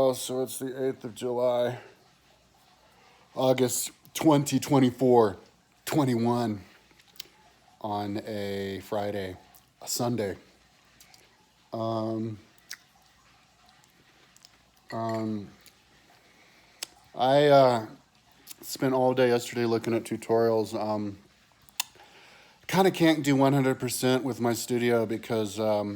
tomorrow, so it's the 8th of July, August 2024, 21 on a Friday, a Sunday. I spent all day yesterday looking at tutorials. Kind of can't do 100% with my studio because I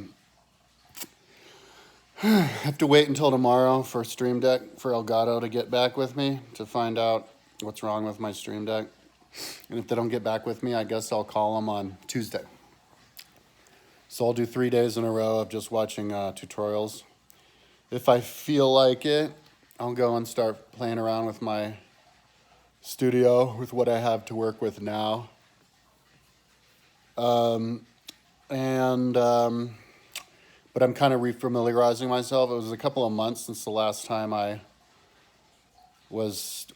have to wait until tomorrow for Stream Deck, for Elgato to get back with me to find out what's wrong with my Stream Deck. And if they don't get back with me, I guess I'll call them on Tuesday. So I'll do 3 days in a row of just watching tutorials. If I feel like it, I'll go and start playing around with my studio with what I have to work with now. But I'm kind of refamiliarizing myself. It was a couple of months since the last time I was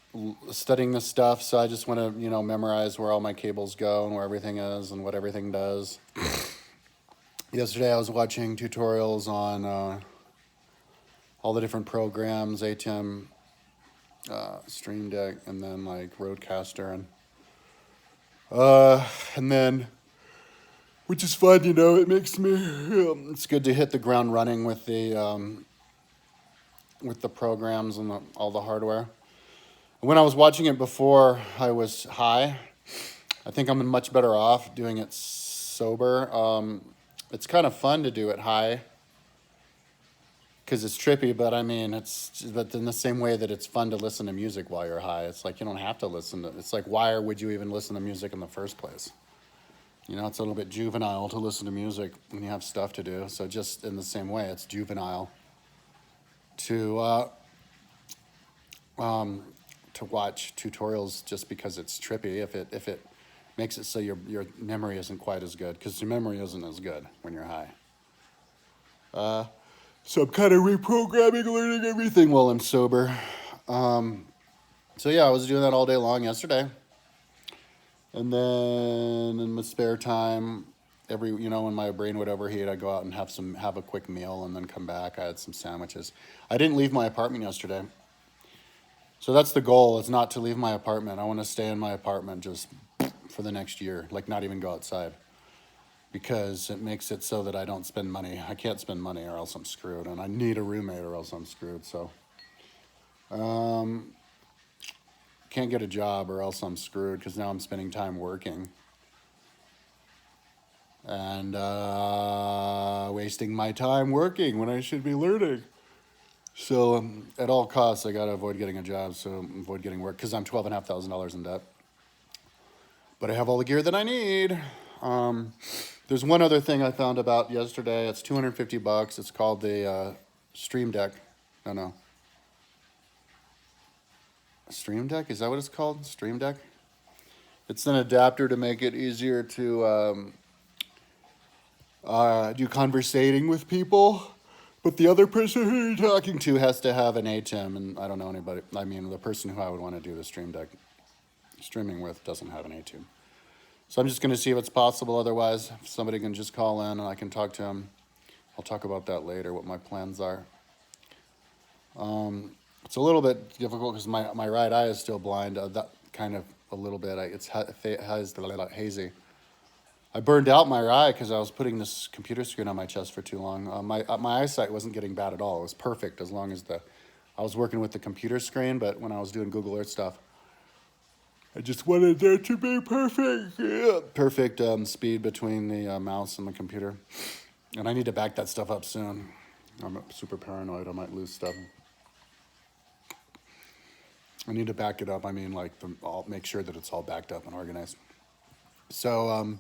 studying this stuff, so I just want to, memorize where all my cables go and where everything is and what everything does. Yesterday I was watching tutorials on all the different programs, Atem, Stream Deck, and then like Rodecaster, and then, which is fun, it makes me, it's good to hit the ground running with the programs and all the hardware. When I was watching it before I was high, I think I'm much better off doing it sober. It's kind of fun to do it high because it's trippy, but I mean, but in the same way that it's fun to listen to music while you're high. It's like you don't have to listen to, it's like, why would you even listen to music in the first place? It's a little bit juvenile to listen to music when you have stuff to do. So just in the same way, it's juvenile to watch tutorials just because it's trippy. If it makes it so your memory isn't quite as good, because your memory isn't as good when you're high. So I'm kind of reprogramming, learning everything while I'm sober. So yeah, I was doing that all day long yesterday. And then in my spare time, when my brain would overheat, I'd go out and have a quick meal and then come back. I had some sandwiches. I didn't leave my apartment yesterday. So that's the goal, is not to leave my apartment. I want to stay in my apartment just for the next year, like not even go outside. Because it makes it so that I don't spend money. I can't spend money or else I'm screwed. And I need a roommate or else I'm screwed. So, can't get a job or else I'm screwed because now I'm spending time working. And wasting my time working when I should be learning. So at all costs, I got to avoid getting a job, so avoid getting work, because I'm $12,500 in debt. But I have all the gear that I need. There's one other thing I found about yesterday. It's $250. It's called the Stream Deck. No. Stream Deck? Is that what it's called? Stream Deck? It's an adapter to make it easier to do conversating with people. But the other person who you're talking to has to have an Atem, and I don't know anybody. I mean, the person who I would want to do the Stream Deck streaming with doesn't have an Atem. So I'm just going to see if it's possible. Otherwise, if somebody can just call in and I can talk to him. I'll talk about that later, what my plans are. It's a little bit difficult because my right eye is still blind. That kind of a little bit. It's hazy. I burned out my eye because I was putting this computer screen on my chest for too long. My eyesight wasn't getting bad at all. It was perfect as long as I was working with the computer screen. But when I was doing Google Earth stuff, I just wanted there to be perfect. Yeah, perfect speed between the mouse and the computer. And I need to back that stuff up soon. I'm super paranoid. I might lose stuff. I need to back it up. I mean, I'll make sure that it's all backed up and organized. So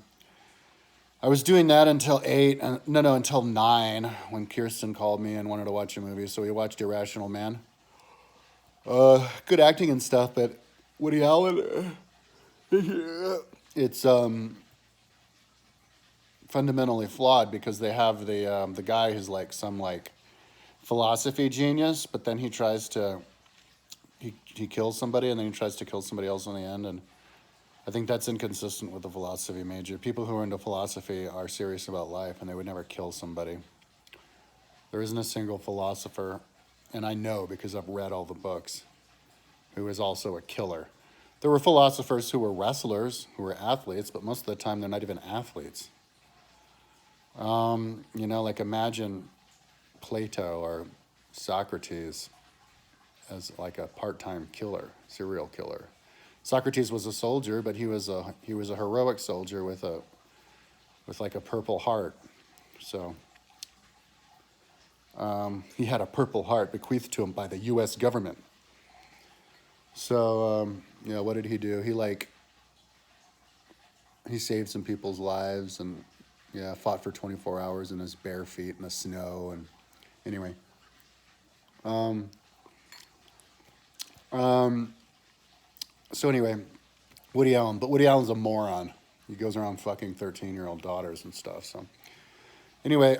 I was doing that until until 9 when Kirsten called me and wanted to watch a movie. So we watched Irrational Man. Good acting and stuff, but Woody Allen, it's fundamentally flawed because they have the guy who's like some philosophy genius, but then he tries to he kills somebody and then he tries to kill somebody else in the end, and I think that's inconsistent with the philosophy major. People who are into philosophy are serious about life, and they would never kill somebody. There isn't a single philosopher and I know because I've read all the books, who is also a killer. There were philosophers who were wrestlers, who were athletes, but most of the time they're not even athletes. Like imagine Plato or Socrates as like a part-time killer, serial killer. Socrates was a soldier, but he was a heroic soldier with like a purple heart. So he had a purple heart bequeathed to him by the U.S. government. So what did he do? He saved some people's lives and fought for 24 hours in his bare feet in the snow. And anyway, so anyway, Woody Allen. But Woody Allen's a moron. He goes around fucking 13-year-old daughters and stuff. So anyway,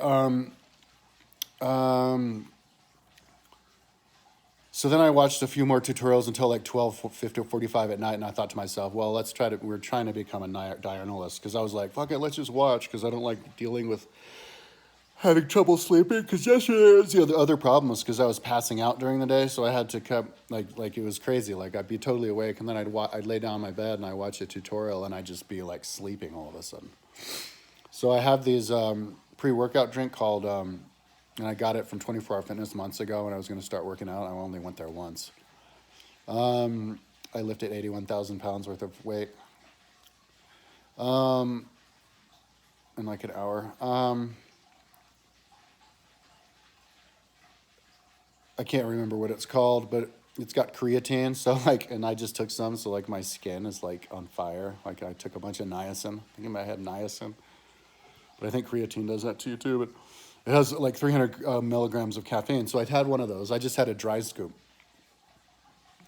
so then I watched a few more tutorials until like 12:50 or 45 at night, and I thought to myself, well, we're trying to become a diurnalist, because I was like, fuck it, let's just watch, because I don't like dealing with having trouble sleeping, because yesterday was the other problem was because I was passing out during the day, so I had to like it was crazy. Like I'd be totally awake, and then I'd lay down on my bed and I watch a tutorial, and I'd just be like sleeping all of a sudden. So I have these pre-workout drink called, and I got it from 24 Hour Fitness months ago when I was going to start working out. I only went there once. I lifted 81,000 pounds worth of weight in like an hour. I can't remember what it's called, but it's got creatine. So and I just took some, so like my skin is like on fire. Like I took a bunch of niacin. I think I had niacin, but I think creatine does that to you too. But it has like 300 milligrams of caffeine. So I'd had one of those. I just had a dry scoop.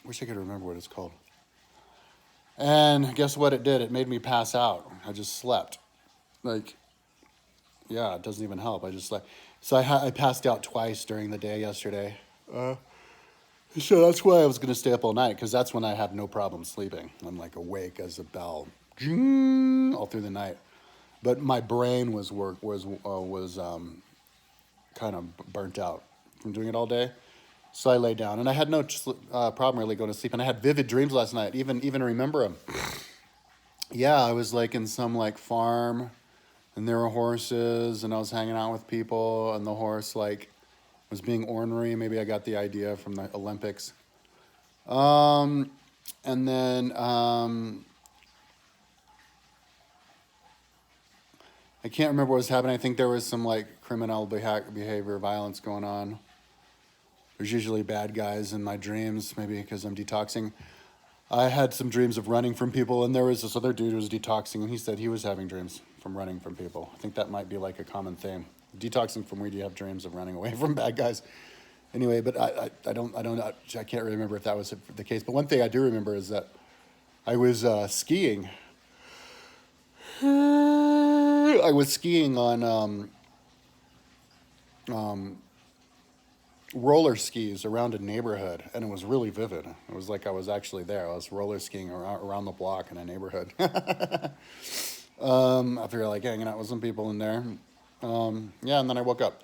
Wish I could remember what it's called. And guess what it did? It made me pass out. I just slept. It doesn't even help. I just slept. So I passed out twice during the day yesterday. So that's why I was going to stay up all night, because that's when I have no problem sleeping. I'm like awake as a bell all through the night. But my brain was kind of burnt out from doing it all day. So I lay down, and I had no problem really going to sleep. And I had vivid dreams last night, even remember them. Yeah, I was like in some like farm, and there were horses, and I was hanging out with people, and the horse like was being ornery. Maybe I got the idea from the Olympics. And then I can't remember what was happening. I think there was some like criminal behavior, violence going on. There's usually bad guys in my dreams, maybe because I'm detoxing. I had some dreams of running from people, and there was this other dude who was detoxing, and he said he was having dreams from running from people. I think that might be like a common theme. Detoxing from weed, you have dreams of running away from bad guys. Anyway, but I can't really remember if that was the case. But one thing I do remember is that I was skiing. I was skiing on roller skis around a neighborhood, and it was really vivid. It was like I was actually there. I was roller skiing around the block in a neighborhood. I figured like hanging out with some people in there. And then I woke up.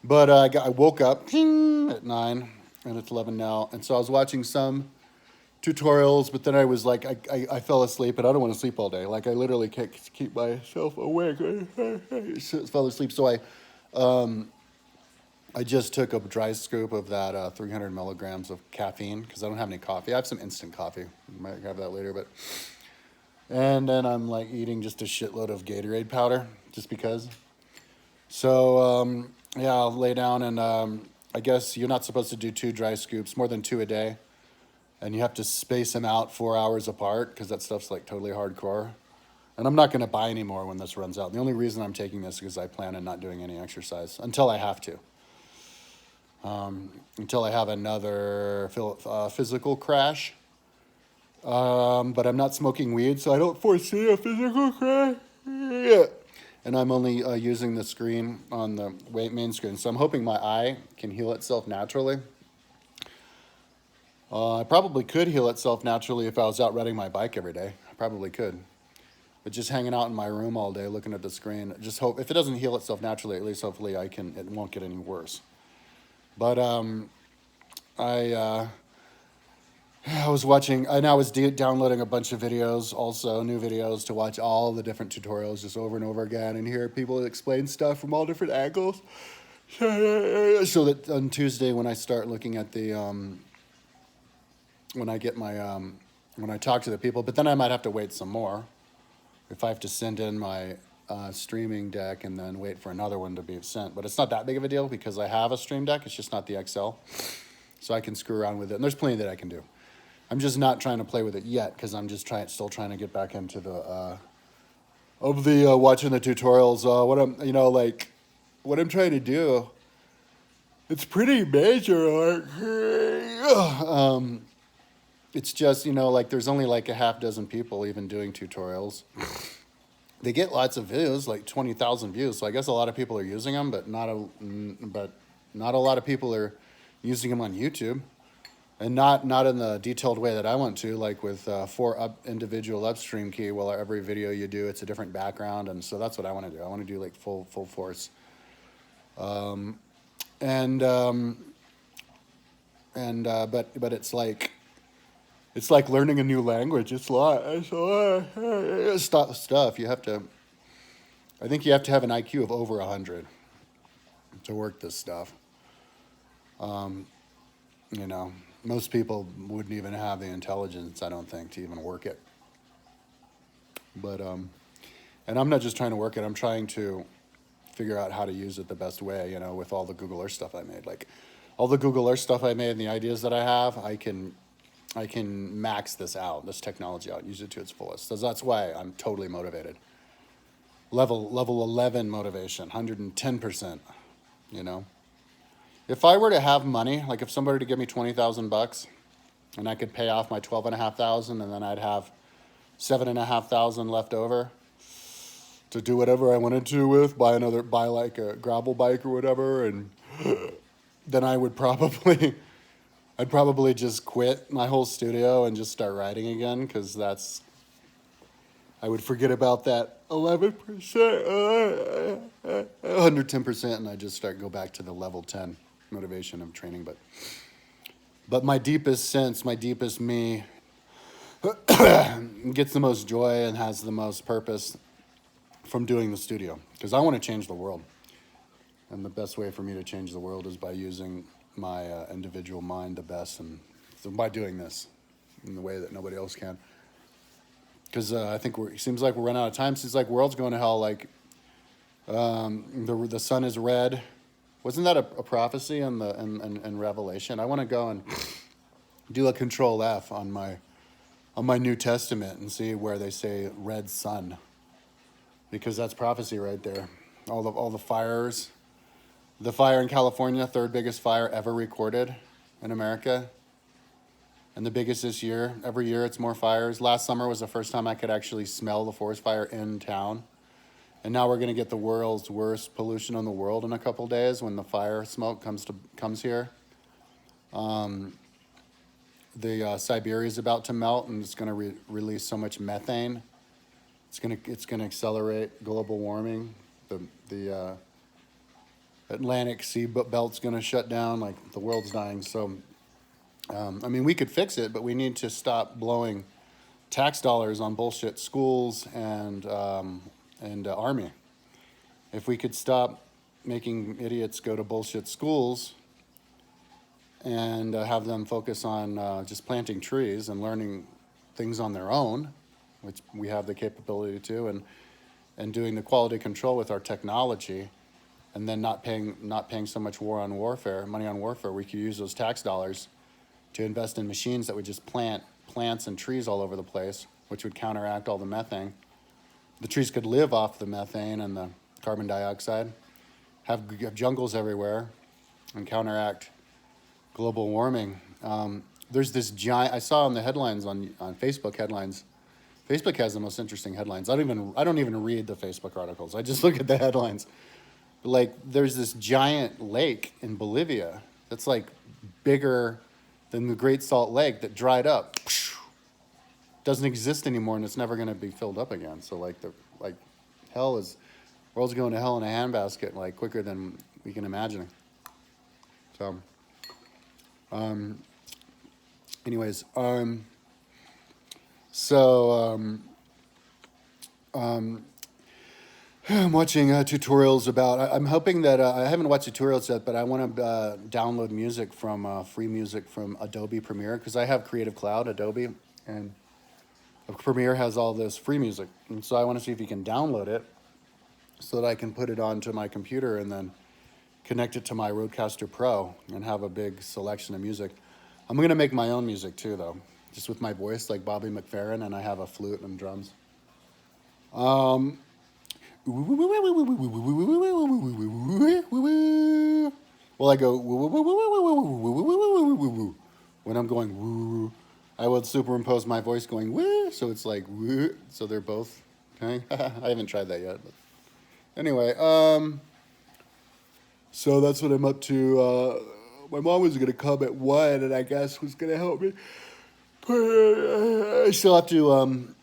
But I woke up at 9, and it's 11 now. And so I was watching some tutorials, but then I was like, I fell asleep, and I don't want to sleep all day. Like I literally can't keep myself awake. I fell asleep. So I just took a dry scoop of that 300 milligrams of caffeine, because I don't have any coffee. I have some instant coffee. I might have that later, but. And then I'm like eating just a shitload of Gatorade powder, just because. So, I'll lay down, and I guess you're not supposed to do 2 dry scoops, more than 2 a day. And you have to space them out 4 hours apart, because that stuff's like totally hardcore. And I'm not going to buy any more when this runs out. The only reason I'm taking this is because I plan on not doing any exercise until I have to. Until I have another physical crash. But I'm not smoking weed, so I don't foresee a physical crash. Yeah. And I'm only using the screen on the main screen. So I'm hoping my eye can heal itself naturally. I probably could heal itself naturally if I was out riding my bike every day. I probably could. But just hanging out in my room all day looking at the screen, just hope, if it doesn't heal itself naturally, at least hopefully it won't get any worse. But I was watching, and I was downloading a bunch of videos, also new videos, to watch all the different tutorials just over and over again and hear people explain stuff from all different angles. So that on Tuesday, when I start looking at the, when I get my, when I talk to the people, but then I might have to wait some more if I have to send in my streaming deck and then wait for another one to be sent. But it's not that big of a deal because I have a stream deck. It's just not the XL. So I can screw around with it. And there's plenty that I can do. I'm just not trying to play with it yet because I'm just still trying to get back into the watching the tutorials. What I'm trying to do. It's pretty major. It's just like there's only like a half dozen people even doing tutorials. They get lots of views, like 20,000 views. So I guess a lot of people are using them, but not a lot of people are using them on YouTube. And not in the detailed way that I want to, like with individual upstream key. Well, every video you do, it's a different background, and so that's what I want to do. I want to do like full force. But it's like learning a new language. It's a lot. Stuff. I think you have to have an IQ of over 100 to work this stuff. Most people wouldn't even have the intelligence, I don't think, to even work it. But, and I'm not just trying to work it, I'm trying to figure out how to use it the best way, with all the Google Earth stuff I made. Like, all the Google Earth stuff I made and the ideas that I have, I can max this technology out, use it to its fullest. So that's why I'm totally motivated. Level 11 motivation, 110%, If I were to have money, like if somebody were to give me $20,000 and I could pay off my $12,500 and then I'd have $7,500 left over to do whatever I wanted to with, buy like a gravel bike or whatever, and then I'd probably just quit my whole studio and just start writing again, because I would forget about that 11%, 110%, and I'd just go back to the level 10 motivation of training. But my deepest sense, my deepest me gets the most joy and has the most purpose from doing the studio, because I want to change the world. And the best way for me to change the world is by using my individual mind the best, and so by doing this in the way that nobody else can. Because I think it seems like we're running out of time. It seems like the world's going to hell. Like the sun is red. Wasn't that a prophecy in Revelation? I want to go and do a Control F on my New Testament and see where they say red sun, because that's prophecy right there. All the fires, the fire in California, third biggest fire ever recorded in America, and the biggest this year. Every year it's more fires. Last summer was the first time I could actually smell the forest fire in town. And now we're going to get the world's worst pollution in the world in a couple days when the fire smoke comes here. Siberia is about to melt, and it's going to release so much methane. It's going to accelerate global warming. The Atlantic sea belt's going to shut down. Like, the world's dying. So, we could fix it, but we need to stop blowing tax dollars on bullshit schools and army. If we could stop making idiots go to bullshit schools and have them focus on just planting trees and learning things on their own, which we have the capability to, and doing the quality control with our technology, and then not paying so much money on warfare, we could use those tax dollars to invest in machines that would just plant plants and trees all over the place, which would counteract all the methane. The trees could live off the methane and the carbon dioxide, have jungles everywhere, and counteract global warming. There's this giant, I saw on the headlines on Facebook headlines. Facebook has the most interesting headlines. I don't even read the Facebook articles. I just look at the headlines. Like, there's this giant lake in Bolivia that's like bigger than the Great Salt Lake that dried up. Doesn't exist anymore, and it's never going to be filled up again. So world's going to hell in a handbasket, like, quicker than we can imagine. So Anyways, so I'm watching tutorials about. I'm hoping that I haven't watched tutorials yet, but I want to download music from free music from Adobe Premiere because I have Creative Cloud, Adobe, and Premiere has all this free music, and so I want to see if you can download it so that I can put it onto my computer and then connect it to my Rodecaster Pro and have a big selection of music. I'm gonna make my own music too, though, just with my voice, like Bobby McFerrin, and I have a flute and drums. Um, well, I go when I'm going woo. I would superimpose my voice going woo, so it's like woo. So they're both. Okay, I haven't tried that yet. But anyway, so that's what I'm up to. My mom was gonna come at 1, and I guess was gonna help me. I still have to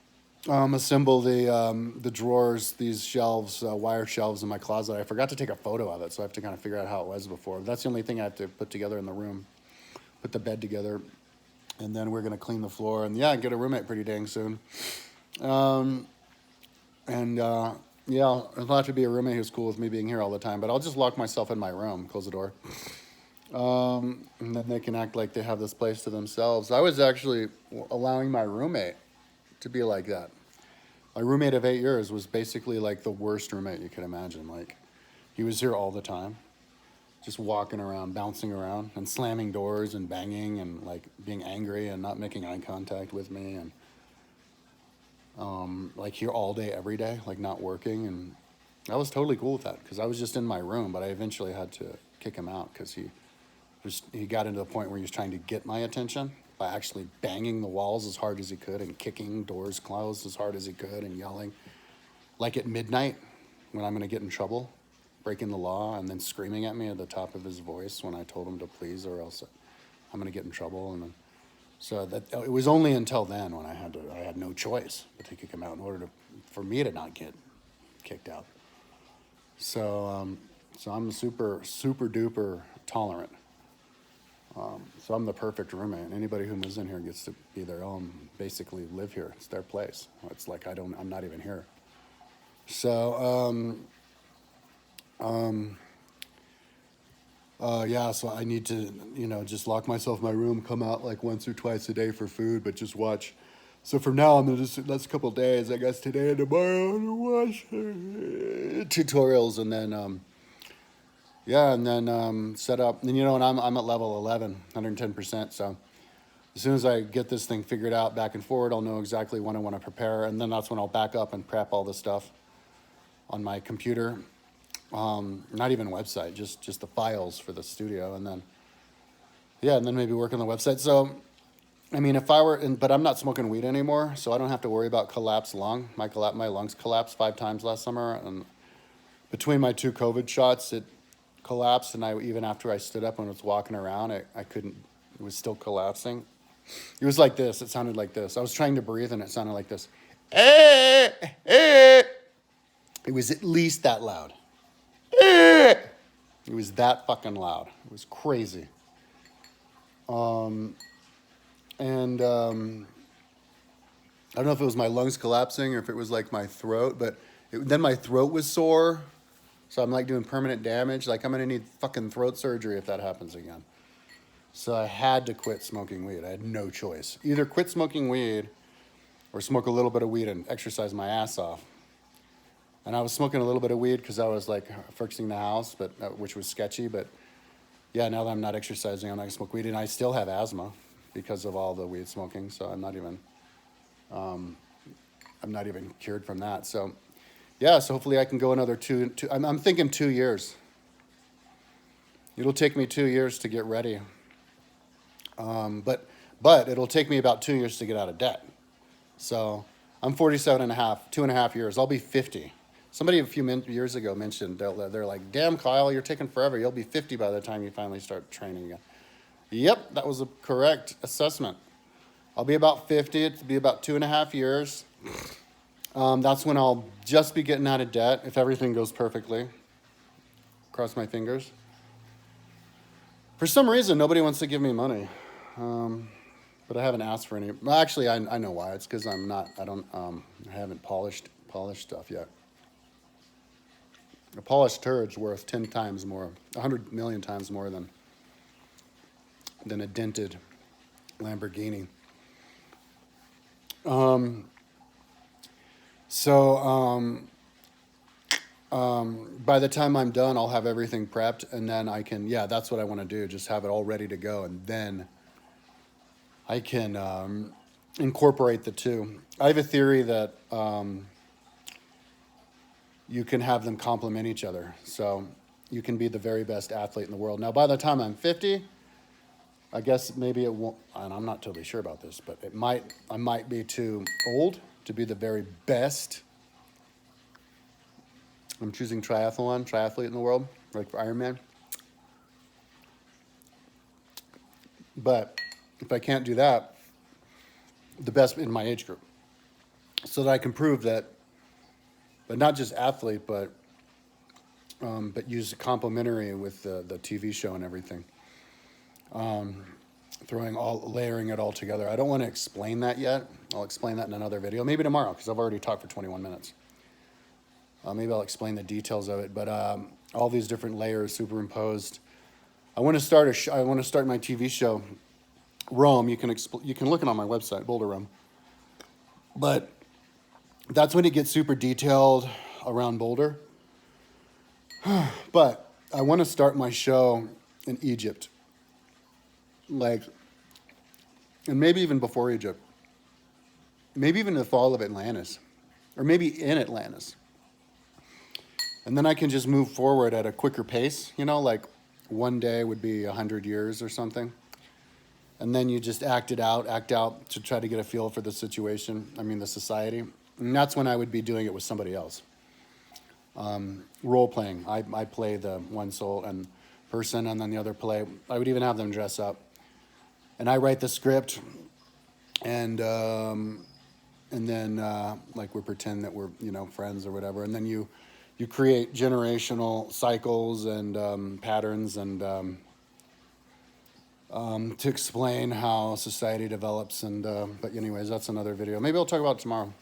assemble the drawers, these shelves, wire shelves in my closet. I forgot to take a photo of it, so I have to kind of figure out how it was before. That's the only thing I have to put together in the room. Put the bed together, and then we're gonna clean the floor, and yeah, get a roommate pretty dang soon. Yeah, I'll have to be a roommate who's cool with me being here all the time, but I'll just lock myself in my room, close the door. And then they can act like they have this place to themselves. I was actually allowing my roommate to be like that. My roommate of 8 years was basically like the worst roommate you could imagine. Like, he was here all the time, just walking around, bouncing around, and slamming doors and banging and like being angry and not making eye contact with me, and like here all day, every day, like not working. And I was totally cool with that because I was just in my room, but I eventually had to kick him out because he got into the point where he was trying to get my attention by actually banging the walls as hard as he could and kicking doors closed as hard as he could and yelling, like at midnight when I'm going to get in trouble, breaking the law, and then screaming at me at the top of his voice when I told him to please or else I'm going to get in trouble. And then, so that it was only until then when I had no choice but to kick him out in order for me to not get kicked out. So so I'm super duper tolerant. So I'm the perfect roommate. Anybody who moves in here gets to be their own, basically live here. It's their place. It's like I'm not even here. So, yeah, so I need to, just lock myself in my room, come out like once or twice a day for food, but just watch. So from now on, that's a couple of days, I guess today and tomorrow, to watch tutorials, and then, yeah, and then set up. And and I'm at level 11, 110%. So as soon as I get this thing figured out back and forward, I'll know exactly when I want to prepare, and then that's when I'll back up and prep all the stuff on my computer. Not even website, just the files for the studio, and then maybe work on the website. So, I mean, if I were, but I'm not smoking weed anymore, so I don't have to worry about collapsed lung. My lungs collapsed 5 times last summer, and between my 2 COVID shots, it collapsed, and even after I stood up and was walking around, I couldn't. It was still collapsing. It was like this. It sounded like this. I was trying to breathe, and it sounded like this. It was at least that loud. It was that fucking loud. It was crazy. And I don't know if it was my lungs collapsing or if it was like my throat, but then my throat was sore. So I'm like doing permanent damage. Like I'm going to need fucking throat surgery if that happens again. So I had to quit smoking weed. I had no choice. Either quit smoking weed or smoke a little bit of weed and exercise my ass off. And I was smoking a little bit of weed because I was like fixing the house, but which was sketchy. But yeah, now that I'm not exercising, I'm not going to smoke weed. And I still have asthma because of all the weed smoking. So I'm not even cured from that. So yeah, so hopefully I can go another two. I'm thinking 2 years. It'll take me 2 years to get ready. But it'll take me about 2 years to get out of debt. So I'm 47 and a half, 2.5 years. I'll be 50. Somebody a few years ago mentioned, they're like, damn, Kyle, you're taking forever. You'll be 50 by the time you finally start training again. Yep, that was a correct assessment. I'll be about 50. It'll be about 2.5 years. That's when I'll just be getting out of debt if everything goes perfectly. Cross my fingers. For some reason, nobody wants to give me money. But I haven't asked for any. Well, actually, I know why. It's because I haven't polished stuff yet. A polished turd's worth 10 times more, 100 million times more than a dented Lamborghini. By the time I'm done, I'll have everything prepped, and then I can, yeah, that's what I want to do. Just have it all ready to go, and then I can incorporate the two. I have a theory that you can have them complement each other. So you can be the very best athlete in the world. Now, by the time I'm 50, I guess maybe it won't, and I'm not totally sure about this, but I might be too old to be the very best. I'm choosing triathlete in the world, like for Ironman. But if I can't do that, the best in my age group, so that I can prove that, but not just athlete, but use complementary with the TV show and everything. Layering it all together. I don't want to explain that yet. I'll explain that in another video, maybe tomorrow, because I've already talked for 21 minutes. Maybe I'll explain the details of it, but all these different layers superimposed. I want to start my TV show, Rome. You can look it on my website, Boulder Rome. But that's when it gets super detailed around Boulder. But I want to start my show in Egypt, and maybe even before Egypt, maybe even the fall of Atlantis, or maybe in Atlantis. And then I can just move forward at a quicker pace, like one day would be 100 years or something. And then you just act out to try to get a feel for the situation, the society. And that's when I would be doing it with somebody else. Role playing. I play the one soul and person, and then the other play. I would even have them dress up. And I write the script, and then we pretend that we're, friends or whatever. And then you create generational cycles and patterns and to explain how society develops. But anyways, that's another video. Maybe I'll talk about it tomorrow.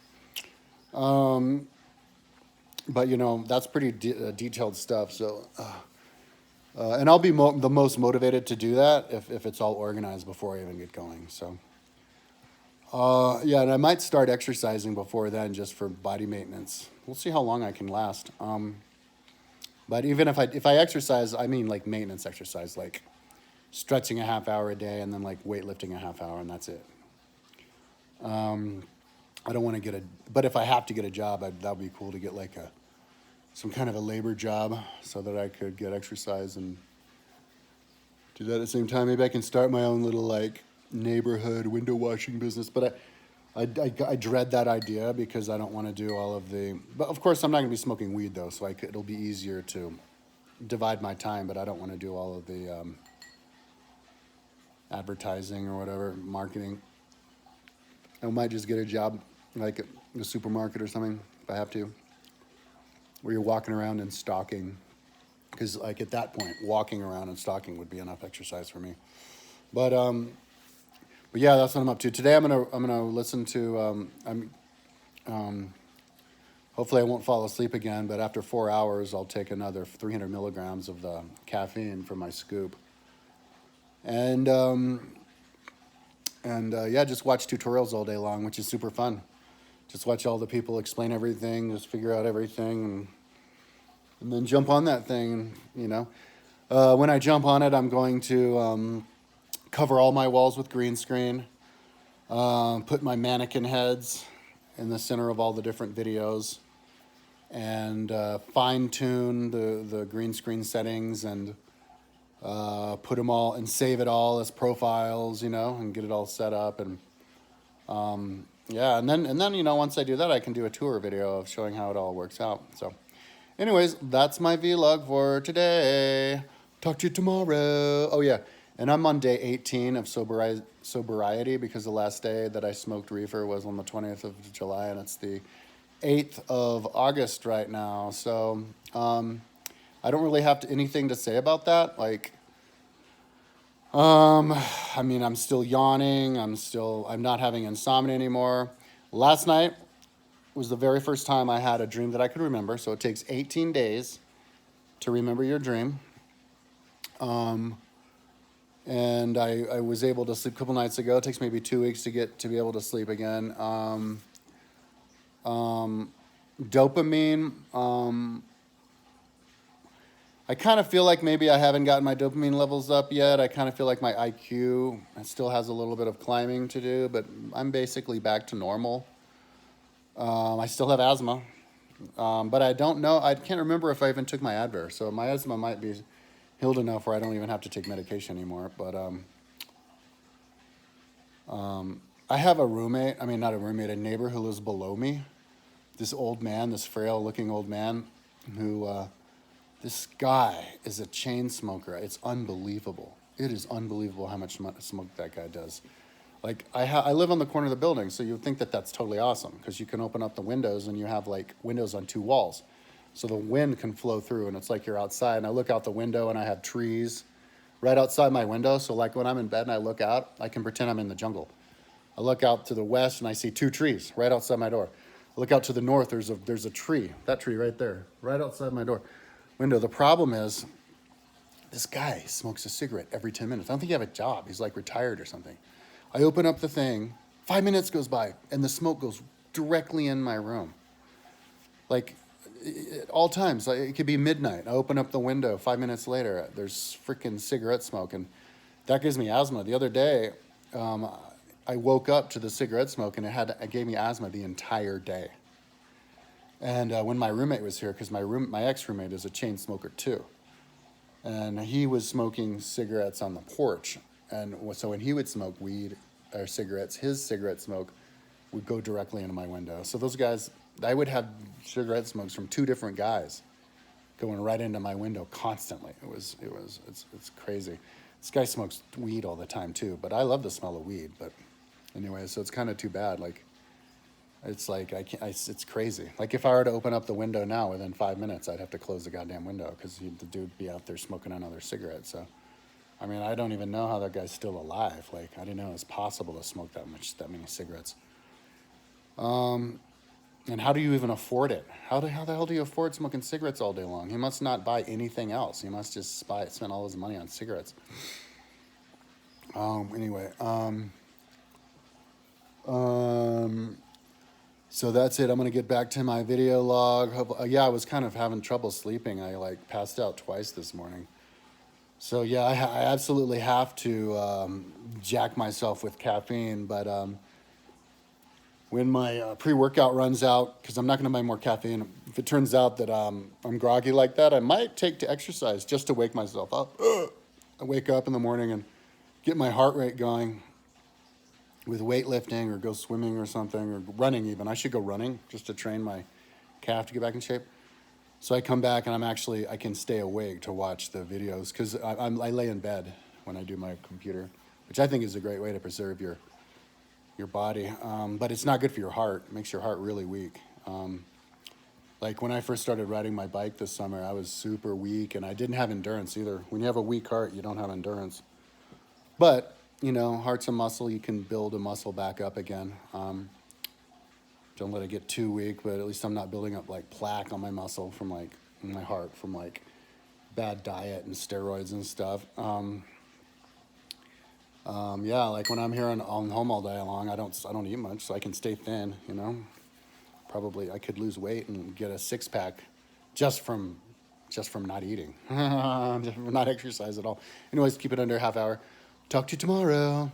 But that's pretty detailed stuff. So, and I'll be the most motivated to do that if it's all organized before I even get going. So, yeah, and I might start exercising before then just for body maintenance. We'll see how long I can last. But even if I exercise, I mean like maintenance exercise, like stretching a half hour a day and then like weightlifting a half hour, and that's it. I don't want to but if I have to get a job, that would be cool to get like some kind of a labor job so that I could get exercise and do that at the same time. Maybe I can start my own little like neighborhood window washing business, but I dread that idea because I don't want to do all of but of course I'm not going to be smoking weed though, so it'll be easier to divide my time, but I don't want to do all of the advertising or whatever, marketing. I might just get a job like at a supermarket or something if I have to, where you're walking around and stalking, because like at that point, walking around and stalking would be enough exercise for me. But yeah, that's what I'm up to today. I'm gonna listen to. Hopefully I won't fall asleep again. But after 4 hours, I'll take another 300 milligrams of the caffeine from my scoop, and yeah, just watch tutorials all day long, which is super fun. Just watch all the people explain everything, just figure out everything, and then jump on that thing. When I jump on it, I'm going to cover all my walls with green screen, put my mannequin heads in the center of all the different videos, and fine-tune the green screen settings and put them all and save it all as profiles, and get it all set up. And yeah, and then once I do that, I can do a tour video of showing how it all works out. So anyways, that's my vlog for today. Talk to you tomorrow. Oh yeah, and I'm on day 18 of sobriety because the last day that I smoked reefer was on the 20th of July, and it's the 8th of August right now. So I don't really have anything to say about that. Like, I mean, I'm still yawning. I'm not having insomnia anymore. Last night was the very first time I had a dream that I could remember. So it takes 18 days to remember your dream. And I was able to sleep a couple nights ago. It takes maybe 2 weeks to be able to sleep again. Dopamine. I kind of feel like maybe I haven't gotten my dopamine levels up yet. I kind of feel like my IQ still has a little bit of climbing to do, but I'm basically back to normal. I still have asthma, but I don't know. I can't remember if I even took my Advair, so my asthma might be healed enough where I don't even have to take medication anymore. But I have a roommate. I mean, not a roommate, a neighbor who lives below me. This old man, this frail-looking old man, who this guy is a chain smoker. It's unbelievable. It is unbelievable how much smoke that guy does. Like I live on the corner of the building, so you would think that that's totally awesome because you can open up the windows and you have like windows on two walls, so the wind can flow through and it's like you're outside. And I look out the window and I have trees right outside my window. So like when I'm in bed and I look out, I can pretend I'm in the jungle. I look out to the west and I see two trees right outside my door. I look out to the north. There's a tree. That tree right there, right outside my door window. The problem is this guy smokes a cigarette every 10 minutes. I don't think he has a job. He's like retired or something. I open up the thing, 5 minutes goes by, and the smoke goes directly in my room. Like, at all times, like, it could be midnight. I open up the window, 5 minutes later, there's freaking cigarette smoke, and that gives me asthma. The other day, I woke up to the cigarette smoke, and it gave me asthma the entire day. And when my roommate was here, because my ex-roommate is a chain smoker too, and he was smoking cigarettes on the porch. And so when he would smoke weed or cigarettes, his cigarette smoke would go directly into my window. So those guys, I would have cigarette smokes from two different guys going right into my window constantly. It's crazy. This guy smokes weed all the time too, but I love the smell of weed. But anyway, so it's kind of too bad. Like, it's like it's crazy. Like if I were to open up the window now, within 5 minutes, I'd have to close the goddamn window because the dude would be out there smoking another cigarette. So. I mean, I don't even know how that guy's still alive. Like, I didn't know it was possible to smoke that many cigarettes. And how do you even afford it? How the hell do you afford smoking cigarettes all day long? He must not buy anything else. He must just spend all his money on cigarettes. Anyway, so that's it. I'm gonna get back to my video log. Yeah, I was kind of having trouble sleeping. I like passed out twice this morning. So yeah, I absolutely have to jack myself with caffeine, but when my pre-workout runs out, because I'm not going to buy more caffeine, if it turns out that I'm groggy like that, I might take to exercise just to wake myself up. I wake up in the morning and get my heart rate going with weightlifting or go swimming or something, or running even. I should go running just to train my calf to get back in shape. So I come back and I can stay awake to watch the videos because I lay in bed when I do my computer, which I think is a great way to preserve your body. But it's not good for your heart. It makes your heart really weak. Like when I first started riding my bike this summer, I was super weak and I didn't have endurance either. When you have a weak heart, you don't have endurance. But, heart's a muscle. You can build a muscle back up again. Don't let it get too weak, but at least I'm not building up like plaque on my muscle from like my heart from like bad diet and steroids and stuff. Yeah, like when I'm here on home all day long, I don't eat much, so I can stay thin. Probably I could lose weight and get a 6-pack just from not eating, not exercise at all. Anyways, keep it under a half hour. Talk to you tomorrow.